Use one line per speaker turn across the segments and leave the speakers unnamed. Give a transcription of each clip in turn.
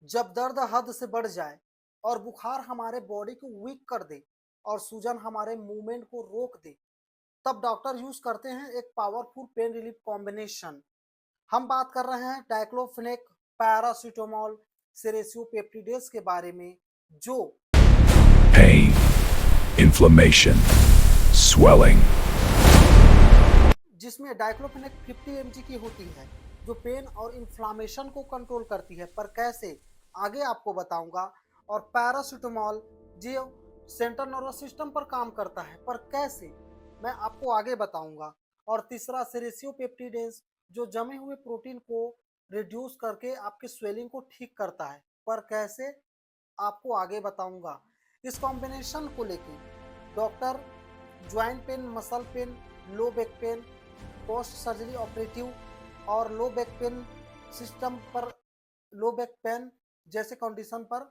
जब दर्द हद से बढ़ जाए और बुखार हमारे बॉडी को वीक कर दे और सूजन हमारे मूवमेंट को रोक दे, तब डॉक्टर यूज करते हैं एक पावरफुल पेन रिलीफ कॉम्बिनेशन। हम बात कर रहे हैं डाइक्लोफेनेक पैरासीटामोल सेरेसियो पेप्टिडेस के बारे में, जो
Pain, inflammation, swelling.
जिसमें डाइक्लोफेनेक 50 mg की होती है, जो पेन और इन्फ्लामेशन को कंट्रोल करती है। पर कैसे, आगे आपको बताऊंगा। और पैरासीटामोल जो सेंट्रल नर्वस सिस्टम पर काम करता है, पर कैसे, मैं आपको आगे बताऊंगा। और तीसरा सेरेसियो पेप्टिडेस, जो जमे हुए प्रोटीन को रिड्यूस करके आपके स्वेलिंग को ठीक करता है, पर कैसे, आपको आगे बताऊंगा। इस कॉम्बिनेशन को लेके doctor joint pain, muscle pain, low back pain, post surgery operative और लो बैक पेन सिस्टम पर, लो बैक पेन जैसे कंडीशन पर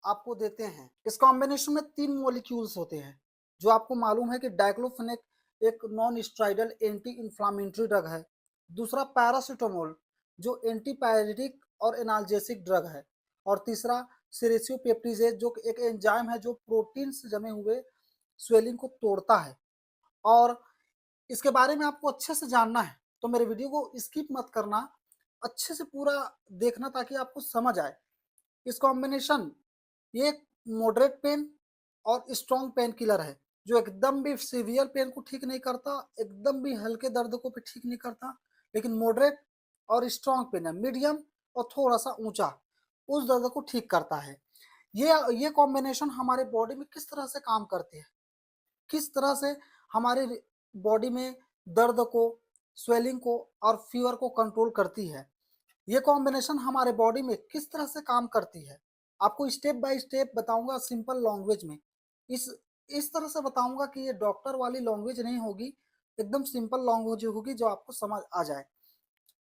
आपको देते हैं। इस कॉम्बिनेशन में 3 मॉलिक्यूल्स होते हैं। जो आपको मालूम है कि डाइक्लोफेनेक एक non steroidal anti inflammatory drug है। दूसरा पैरासीटामोल, जो एंटीपायरेटिक और एनाल्जेसिक ड्रग है। और तीसरा सेरेसियो पेप्टिडेज, जो एक एंजाइम है जो प्रोटीन से जमे हुए स्वेलिंग को तोड़ता है। और इसके बारे में आपको अच्छे से जानना है तो मेरे वीडियो को स्किप मत करना, अच्छे से पूरा देखना ताकि आपको समझ आए। इस कॉम्बिनेशन, ये एक मॉडरेट पेन और स्ट्रॉन्ग पेन किलर है, जो एकदम भी सीवियर पेन को ठीक नहीं करता, एकदम भी हल्के दर्द को भी ठीक नहीं करता, लेकिन मॉडरेट और स्ट्रॉन्ग पेन है, मीडियम और थोड़ा सा ऊंचा, उस दर्द को ठीक करता है। ये कॉम्बिनेशन हमारे बॉडी में किस तरह से काम करती है, किस तरह से हमारे बॉडी में दर्द को, स्वेलिंग को और फीवर को कंट्रोल करती है, ये कॉम्बिनेशन हमारे बॉडी में किस तरह से काम करती है, आपको स्टेप बाय स्टेप बताऊंगा सिंपल लैंग्वेज में। इस इस तरह से बताऊंगा कि ये डॉक्टर वाली लैंग्वेज नहीं होगी, एकदम सिंपल लैंग्वेज होगी जो आपको समझ आ जाए।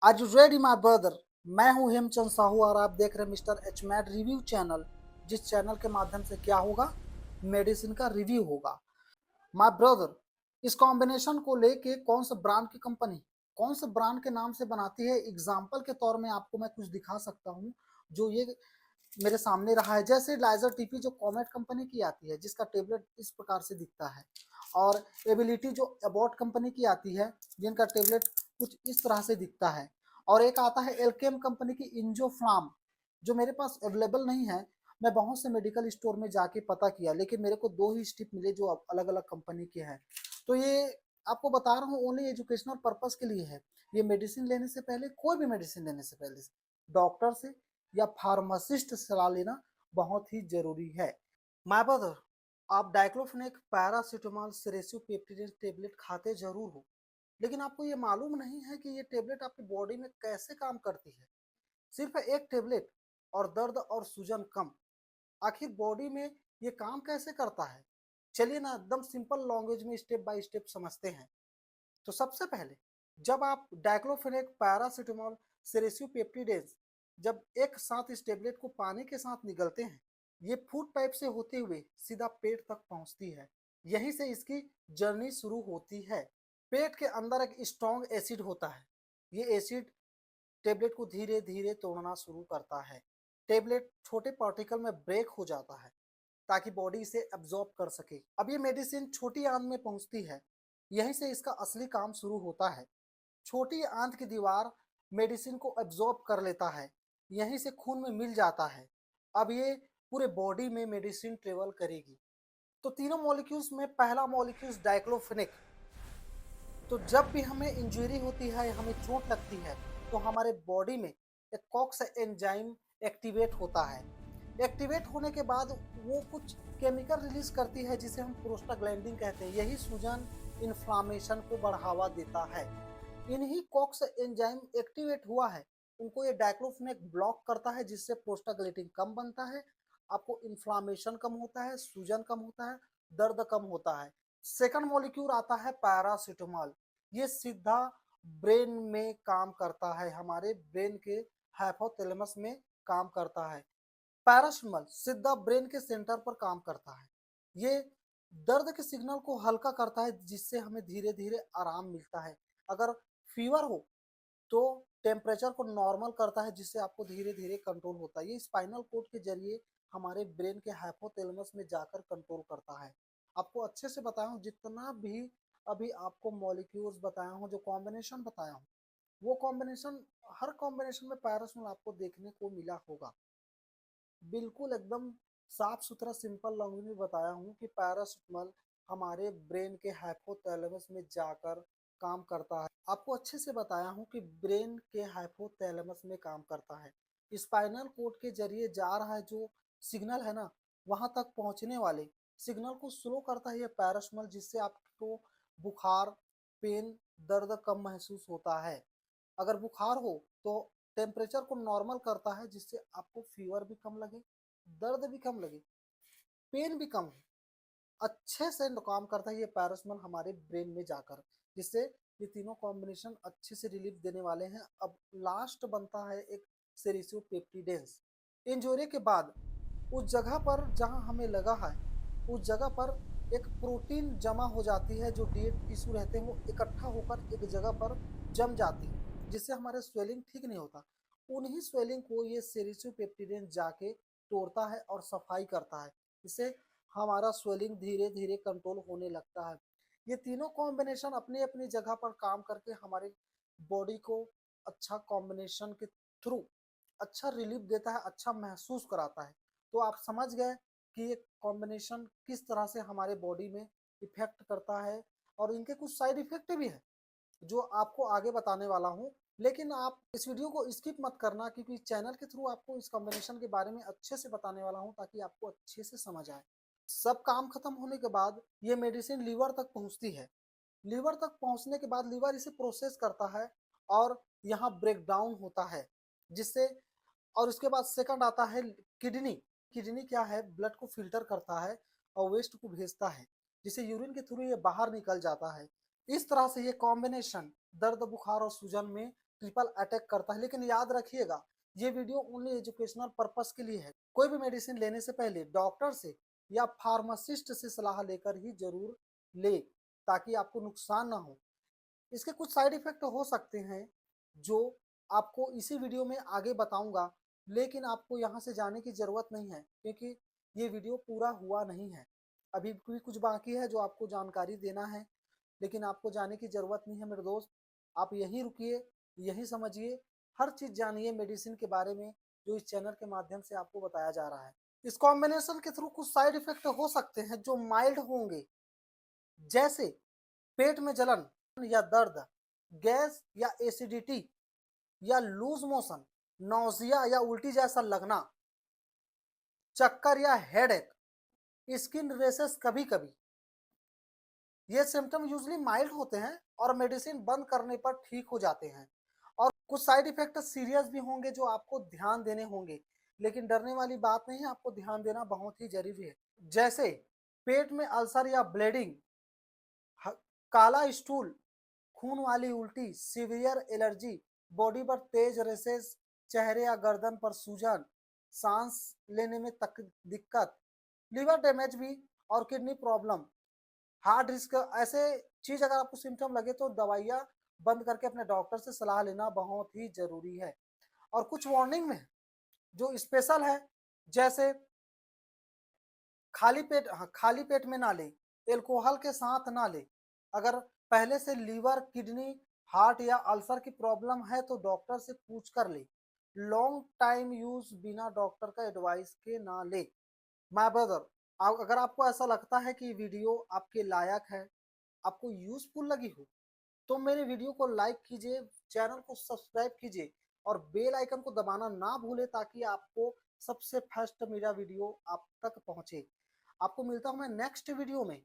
आज रेडी माय ब्रदर, मैं हूं हेमचंद साहू और आप देख रहे हैं mister H mad review channel, जिस चैनल के माध्यम से क्या होगा, मेडिसिन का रिव्यू होगा। माय ब्रदर, इस कॉम्बिनेशन को लेके कौन सा ब्रांड की कंपनी कौन से ब्रांड के नाम से बनाती है, एग्जाम्पल के तौर में आपको मैं कुछ दिखा सकता हूँ। जो ये मेरे सामने रहा है, जैसे लाइजर टीपी जो कॉमेट कंपनी की आती है, जिसका टेबलेट इस प्रकार से दिखता है। और एबिलिटी जो अबॉट कंपनी की आती है, जिनका टेबलेट कुछ इस तरह से दिखता है। और एक आता है एल्केम कंपनी की इंजोफ्लाम, जो मेरे पास अवेलेबल नहीं है। मैं बहुत से मेडिकल स्टोर में जाके पता किया, लेकिन मेरे को 2 ही स्ट्रिप मिले जो अलग अलग कंपनी के हैं। तो ये आपको बता रहा हूँ ओनली एजुकेशनल पर्पस के लिए है। ये मेडिसिन लेने से पहले, कोई भी मेडिसिन लेने से पहले डॉक्टर से या फार्मासिस्ट से सलाह लेना बहुत ही जरूरी है। माय ब्रदर, आप डाइक्लोफेनेक पैरासीटामोल सेरेसियो पेप्टिडेस टेबलेट खाते जरूर हो, लेकिन आपको ये मालूम नहीं है कि ये टेबलेट आपकी बॉडी में कैसे काम करती है। सिर्फ एक टेबलेट और दर्द और सूजन कम, आखिर बॉडी में ये काम कैसे करता है, चलिए ना एकदम सिंपल लैंग्वेज में स्टेप बाय स्टेप समझते हैं। तो सबसे पहले, जब आप डाइक्लोफेनेक पैरासीटामोल सेरेसियो पेप्टिडेज जब एक साथ इस टेबलेट को पानी के साथ निगलते हैं, ये फूड पाइप से होते हुए सीधा पेट तक पहुंचती है। यहीं से इसकी जर्नी शुरू होती है। पेट के अंदर एक स्ट्रॉन्ग एसिड होता है। ये एसिड टेबलेट को धीरे धीरे तोड़ना शुरू करता है। टेबलेट छोटे पार्टिकल में ब्रेक हो जाता है ताकि बॉडी इसे एब्जॉर्ब कर सके। अब ये मेडिसिन छोटी आंत में पहुंचती है, यहीं से इसका असली काम शुरू होता है। छोटी आंत की दीवार मेडिसिन को एब्जॉर्ब कर लेता है, यहीं से खून में मिल जाता है। अब ये पूरे बॉडी में मेडिसिन ट्रेवल करेगी। तो तीनों मॉलिक्यूल्स में पहला मॉलिक्यूल्स डाइक्लोफेनेक। तो जब भी हमें इंजरी होती है, हमें चोट लगती है, तो हमारे बॉडी में एक कॉक्स एंजाइम एक्टिवेट होता है। एक्टिवेट होने के बाद वो कुछ केमिकल रिलीज करती है जिसे हम प्रोस्टाग्लैंडिन कहते हैं। यही सूजन, इन्फ्लामेशन को बढ़ावा देता है। इन्हीं कॉक्स एंजाइम एक्टिवेट हुआ है, उनको ये डाइक्लोफेनेक ब्लॉक करता है, जिससे प्रोस्टाग्लैंडिन कम बनता है, आपको इन्फ्लामेशन कम होता है, सूजन कम होता है, दर्द कम होता है। सेकंड मॉलिक्यूल आता है पैरासीटामोल। ये सीधा ब्रेन में काम करता है, हमारे ब्रेन के हाइपोथैलेमस में काम करता है। पैरासीटामोल सीधा ब्रेन के सेंटर पर काम करता है। ये दर्द के सिग्नल को हल्का करता है, जिससे हमें धीरे धीरे आराम मिलता है। अगर फीवर हो तो टेम्परेचर को नॉर्मल करता है, जिससे आपको धीरे धीरे कंट्रोल होता है। ये स्पाइनल कोड के जरिए हमारे ब्रेन के हाइपोथैलेमस में जाकर कंट्रोल करता है। आपको अच्छे से बताया हूँ, जितना भी अभी आपको मॉलिक्यूल्स बताया हूँ, जो कॉम्बिनेशन बताया हूँ, वो कॉम्बिनेशन, हर कॉम्बिनेशन में पैरासिटामोल आपको देखने को मिला होगा। बिल्कुल एकदम साफ सुथरा सिंपल लैंग्वेज में बताया हूँ कि पैरासिटामोल हमारे ब्रेन के हाइपोथैलेमस में जाकर काम करता है। आपको अच्छे से बताया हूँ कि ब्रेन के हाइपोथैलेमस में काम करता है। स्पाइनल कोड के जरिए जा रहा है जो सिग्नल है ना, वहां तक पहुंचने वाले सिग्नल को स्लो करता है ये पैरासिटामोल, जिससे आपको बुखार, पेन, दर्द कम महसूस होता है। अगर बुखार हो तो टेम्परेचर को नॉर्मल करता है, जिससे आपको फीवर भी कम लगे, दर्द भी कम लगे, पेन भी कम हो। अच्छे से काम करता है ये पैरासिटामोल हमारे ब्रेन में जाकर, जिससे ये तीनों कॉम्बिनेशन अच्छे से रिलीफ देने वाले हैं। अब लास्ट बनता है एक सेरिसोपेप्टिडेंस। इंजरी के बाद उस जगह पर जहां हमें लगा है, उस जगह पर एक प्रोटीन जमा हो जाती है, जो डेड टिश्यू रहते हैं वो इकट्ठा होकर एक जगह पर जम जाती है, जिससे हमारे स्वेलिंग ठीक नहीं होता। उन्हीं स्वेलिंग को ये सेरिसोपेप्टिडेंस जाके तोड़ता है और सफाई करता है, इससे हमारा स्वेलिंग धीरे धीरे कंट्रोल होने लगता है। ये तीनों कॉम्बिनेशन अपनी अपनी जगह पर काम करके हमारे बॉडी को अच्छा कॉम्बिनेशन के थ्रू अच्छा रिलीफ देता है, अच्छा महसूस कराता है। तो आप समझ गए कि ये कॉम्बिनेशन किस तरह से हमारे बॉडी में इफेक्ट करता है, और इनके कुछ साइड इफेक्ट भी है जो आपको आगे बताने वाला हूँ। लेकिन आप इस वीडियो को स्किप मत करना, क्योंकि चैनल के थ्रू आपको इस कॉम्बिनेशन के बारे में अच्छे से बताने वाला हूँ, ताकि आपको अच्छे से समझ आए। सब काम खत्म होने के बाद ये मेडिसिन लीवर तक पहुंचती है। लीवर तक पहुंचने के बाद लीवर इसे प्रोसेस करता है और यहाँ ब्रेक डाउन होता है, जिससे, और उसके बाद सेकंड आता है किडनी। किडनी क्या है, ब्लड को फिल्टर करता है और वेस्ट को भेजता है, जिसे यूरिन के थ्रू ये बाहर निकल जाता है। इस तरह से ये कॉम्बिनेशन दर्द, बुखार और सूजन में ट्रिपल अटैक करता है। लेकिन याद रखिएगा, ये वीडियो ओनली एजुकेशनल पर्पस के लिए है। कोई भी मेडिसिन लेने से पहले डॉक्टर से या फार्मासिस्ट से सलाह लेकर ही जरूर ले, ताकि आपको नुकसान ना हो। इसके कुछ साइड इफेक्ट हो सकते हैं जो आपको इसी वीडियो में आगे बताऊंगा, लेकिन आपको यहाँ से जाने की ज़रूरत नहीं है, क्योंकि ये वीडियो पूरा हुआ नहीं है। अभी भी कुछ बाकी है जो आपको जानकारी देना है, लेकिन आपको जाने की ज़रूरत नहीं है मेरे दोस्त। आप यहीं रुकिए, यहीं समझिए, हर चीज़ जानिए मेडिसिन के बारे में, जो इस चैनल के माध्यम से आपको बताया जा रहा है। इस कॉम्बिनेशन के थ्रू कुछ साइड इफेक्ट हो सकते हैं जो माइल्ड होंगे, जैसे पेट में जलन या दर्द, गैस या एसिडिटी या लूज मोशन, नौजिया या उल्टी जैसा लगना, चक्कर या हेडेक, स्किन रेसेस कभी कभी। ये सिम्टम यूजली माइल्ड होते हैं और मेडिसिन बंद करने पर ठीक हो जाते हैं। और कुछ साइड इफेक्ट सीरियस भी होंगे जो आपको ध्यान देने होंगे, लेकिन डरने वाली बात नहीं है, आपको ध्यान देना बहुत ही जरूरी है। जैसे पेट में अल्सर या ब्लीडिंग, काला स्टूल, खून वाली उल्टी, सीवियर एलर्जी, बॉडी पर तेज रेसेस, चेहरे या गर्दन पर सूजन, सांस लेने में दिक्कत, लिवर डैमेज भी, और किडनी प्रॉब्लम, हार्ट रिस्क। ऐसे चीज अगर आपको सिम्टम लगे तो दवाइयाँ बंद करके अपने डॉक्टर से सलाह लेना बहुत ही जरूरी है। और कुछ वार्निंग में जो स्पेशल है, जैसे खाली पेट में ना ले, एल्कोहल के साथ ना ले, अगर पहले से लीवर, किडनी, हार्ट या अल्सर की प्रॉब्लम है तो डॉक्टर से पूछ कर ले। लॉन्ग टाइम यूज बिना डॉक्टर का एडवाइस के ना ले। माय ब्रदर, अगर आपको ऐसा लगता है कि वीडियो आपके लायक है, आपको यूजफुल लगी हो, तो मेरे वीडियो को लाइक कीजिए, चैनल को सब्सक्राइब कीजिए और बेल आइकन को दबाना ना भूले, ताकि आपको सबसे फर्स्ट मेरा वीडियो आप तक पहुंचे। आपको मिलता हूं मैं नेक्स्ट वीडियो में।